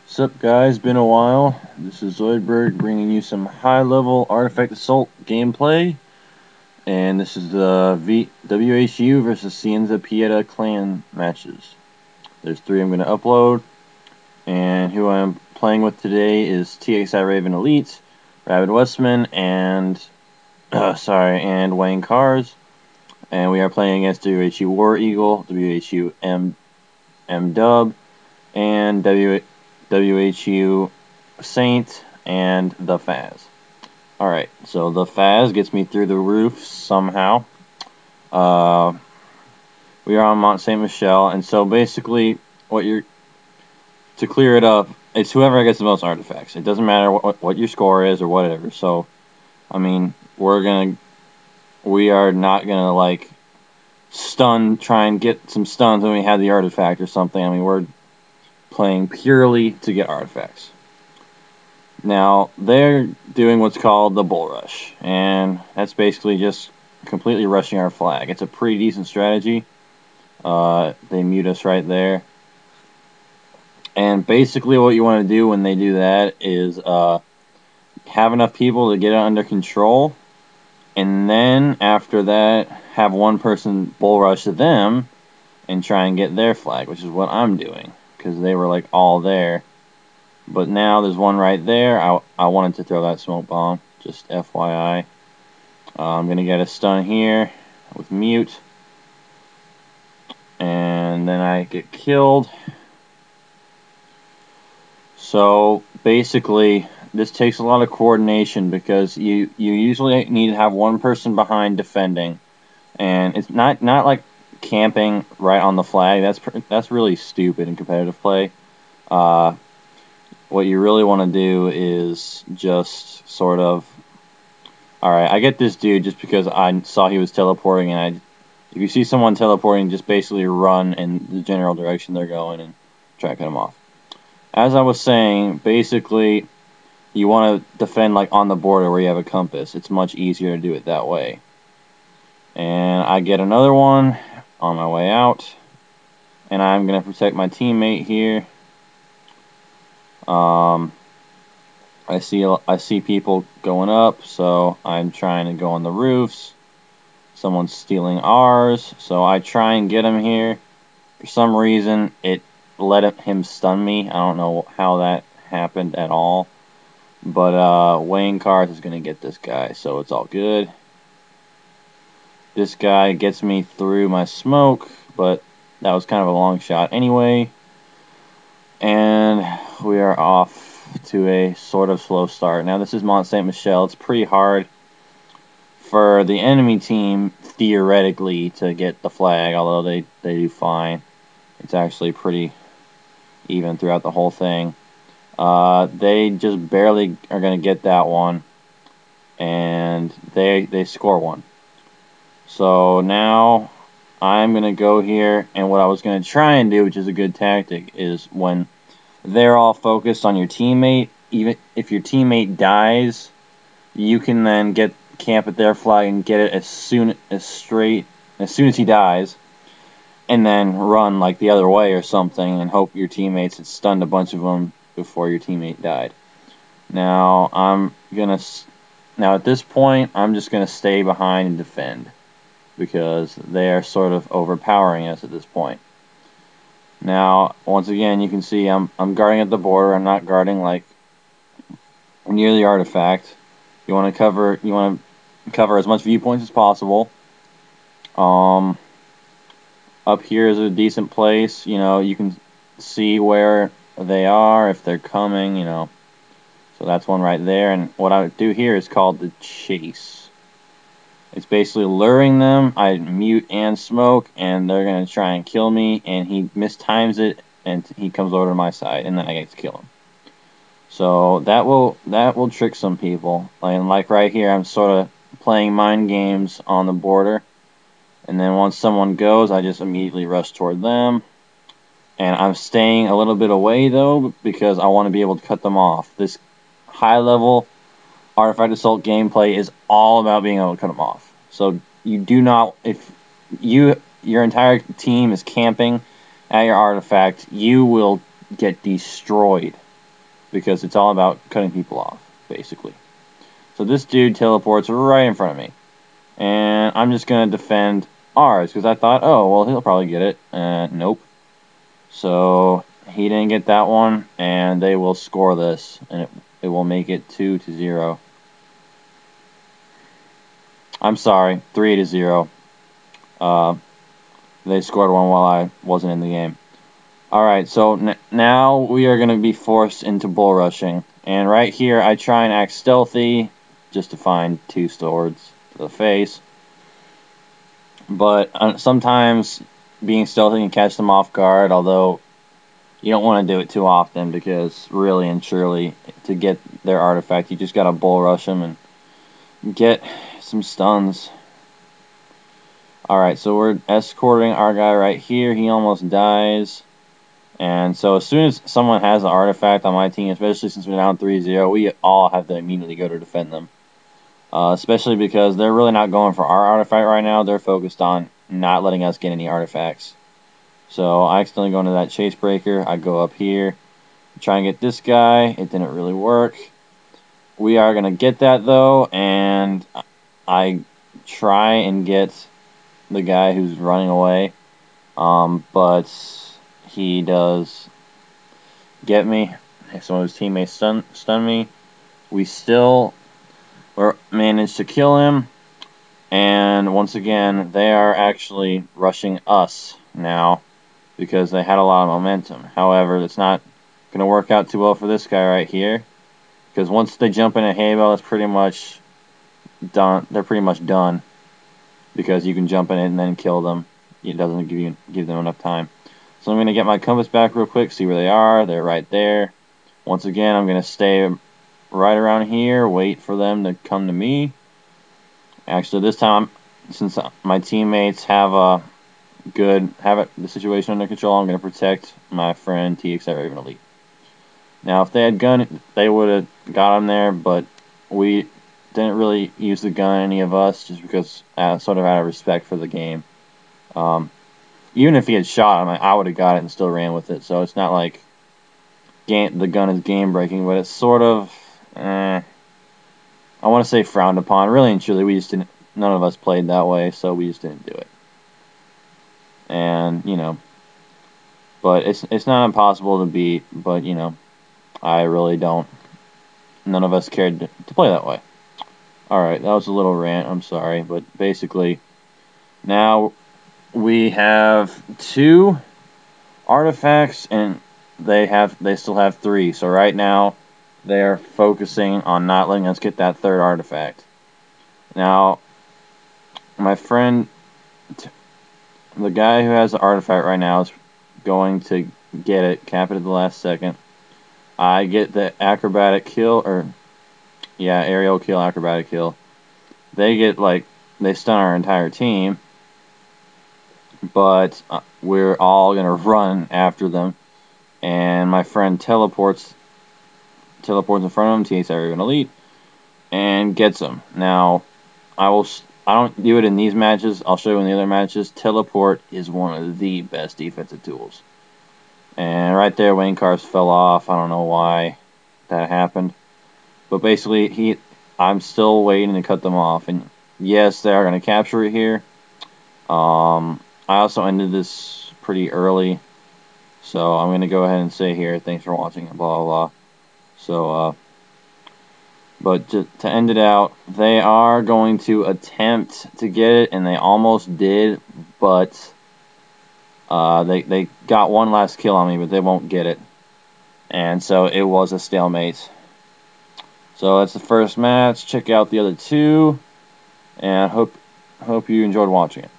Sup guys, been a while. This is Zoidberg bringing you some high-level Artifact Assault gameplay. And this is the WHU versus Sieanza Pieata clan matches. There's 3 I'm going to upload. And who I'm playing with today is TXI Raven Elite, RabidWesmann, and IIwangcarsII. And we are playing against WHU War Eagle, WHU Mdub, and WHU Saint, and the Fazz. Alright, so the Fazz gets me through the roof somehow. We are on Mont Saint Michel, and so basically, to clear it up, it's whoever gets the most artifacts. It doesn't matter what your score is or whatever. So, I mean, we are not gonna like try and get some stuns when we have the artifact or something. I mean, we're playing purely to get artifacts. Now, they're doing what's called the bull rush, and that's basically just completely rushing our flag. It's a pretty decent strategy. They mute us right there. And basically what you want to do when they do that is have enough people to get it under control, and then after that have one person bull rush them and try and get their flag, which is what I'm doing, because they were like all there. But now there's one right there. I wanted to throw that smoke bomb, just FYI. I'm going to get a stun here with mute. And then I get killed. So basically, this takes a lot of coordination because you usually need to have one person behind defending. And it's not like camping right on the flag. That's really stupid in competitive play. What you really want to do is just sort of, alright, I get this dude just because I saw he was teleporting, and if you see someone teleporting, just basically run in the general direction they're going and try to cut them off. As I was saying, basically, you want to defend like on the border where you have a compass. It's much easier to do it that way. And I get another one on my way out, and I'm going to protect my teammate here. I see people going up, so I'm trying to go on the roofs. Someone's stealing ours, so I try and get him here. For some reason, it let him stun me. I don't know how that happened at all. But Wayne Cars is going to get this guy, so it's all good. This guy gets me through my smoke, but that was kind of a long shot anyway. And we are off to a sort of slow start. Now this is Mont Saint Michel. It's pretty hard for the enemy team, theoretically, to get the flag, although they do fine. It's actually pretty even throughout the whole thing. They just barely are going to get that one, and they score one. So now I'm going to go here, and what I was going to try and do, which is a good tactic, is when they're all focused on your teammate, even if your teammate dies, you can then camp at their flag and get it as soon as he dies, and then run like the other way or something and hope your teammates had stunned a bunch of them before your teammate died. Now at this point I'm just gonna stay behind and defend, because they are sort of overpowering us at this point. Now once again, you can see I'm guarding at the border. I'm not guarding like near the artifact. You want to cover as much viewpoints as possible. Up here is a decent place. You know, you can see where they are if they're coming. You know, so that's one right there. And what I do here is called the chase. It's basically luring them. I mute and smoke, and they're gonna try and kill me. And he mistimes it, and he comes over to my side, and then I get to kill him. So that will trick some people. And like right here, I'm sort of playing mind games on the border, and then once someone goes, I just immediately rush toward them. And I'm staying a little bit away though, because I want to be able to cut them off. This high-level Artifact Assault gameplay is all about being able to cut them off. So you do not, if your entire team is camping at your artifact, you will get destroyed. because it's all about cutting people off, basically. So this dude teleports right in front of me. And I'm just going to defend ours, because I thought, oh, well, he'll probably get it. Nope. So he didn't get that one, and they will score this, and it will make it 2-0. I'm sorry, 3-0. They scored one while I wasn't in the game. Alright, so now we are going to be forced into bull rushing. And right here, I try and act stealthy, just to find 2 swords to the face. But sometimes being stealthy can catch them off guard, although you don't want to do it too often, because really and truly, to get their artifact, you just got to bull rush them and get some stuns. Alright, so we're escorting our guy right here. He almost dies. And so as soon as someone has an artifact on my team, especially since we're down 3-0, we all have to immediately go to defend them. Especially because they're really not going for our artifact right now. They're focused on not letting us get any artifacts. So I accidentally go into that chase breaker. I go up here, try and get this guy. It didn't really work. We are going to get that though, and I try and get the guy who's running away. But he does get me. Some of his teammates stun me. We still managed to kill him. And once again, they are actually rushing us now because they had a lot of momentum. However, it's not going to work out too well for this guy right here, because once they jump in a hay bale, it's pretty much done. They're pretty much done, because you can jump in it and then kill them. It doesn't give them enough time. So I'm going to get my compass back real quick, see where they are. They're right there. Once again, I'm going to stay right around here, wait for them to come to me. Actually, this time, since my teammates have the situation under control, I'm going to protect my friend TXI Raven Elite. Now, if they had gun, they would have got him there, but we didn't really use the gun, any of us, just because sort of out of respect for the game. Even if he had shot him, I would have got it and still ran with it. So it's not like the gun is game breaking, but it's sort of, I want to say frowned upon. Really and truly, we just didn't. None of us played that way, so we just didn't do it. And but it's not impossible to beat. But I really don't. None of us cared to play that way. All right, that was a little rant. I'm sorry, but basically, now we have 2 artifacts, and they still have 3. So right now, they are focusing on not letting us get that 3rd artifact. Now, my friend, the guy who has the artifact right now, is going to get it, cap it at the last second. I get the acrobatic kill, aerial kill, acrobatic kill. They get, they stun our entire team, but we're all going to run after them, and my friend teleports in front of him, TXI Raven Elite, and gets him. Now, I don't do it in these matches. I'll show you in the other matches. Teleport is one of the best defensive tools. And right there, Wayne Cars fell off. I don't know why that happened. But basically, I'm still waiting to cut them off. And yes, they are going to capture it here. I also ended this pretty early. So I'm going to go ahead and say here, thanks for watching, blah, blah, blah. So, but to end it out, they are going to attempt to get it, and they almost did, but they got one last kill on me, but they won't get it. And so it was a stalemate. So that's the first match. Check out the other 2, and hope you enjoyed watching it.